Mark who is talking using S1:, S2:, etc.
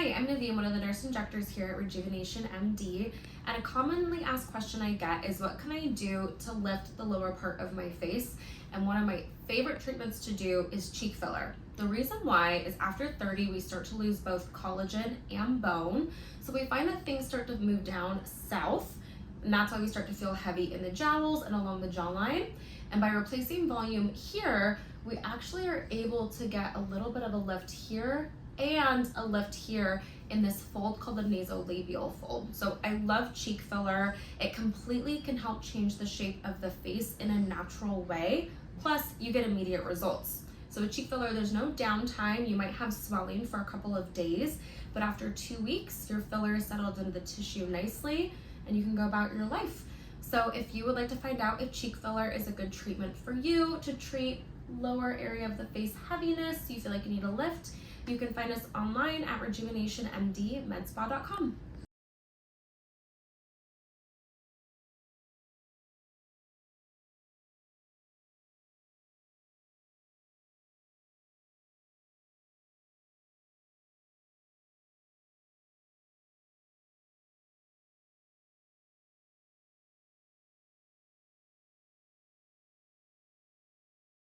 S1: Hi, I'm Naveen, one of the nurse injectors here at RejuvenationMD, and a commonly asked question I get is what can I do to lift the lower part of my face? And one of my favorite treatments to do is cheek filler. The reason why is after 30, we start to lose both collagen and bone, so we find that things start to move down south, and that's why we start to feel heavy in the jowls and along the jawline. And by replacing volume here, we actually are able to get a little bit of a lift here and a lift here in this fold called the nasolabial fold. So I love cheek filler. It completely can help change the shape of the face in a natural way. Plus, you get immediate results. So with cheek filler, there's no downtime. You might have swelling for a couple of days, but after 2 weeks, your filler is settled into the tissue nicely and you can go about your life. So if you would like to find out if cheek filler is a good treatment for you to treat lower area of the face heaviness, you feel like you need a lift, you can find us online at RejuvenationMD medspa.com.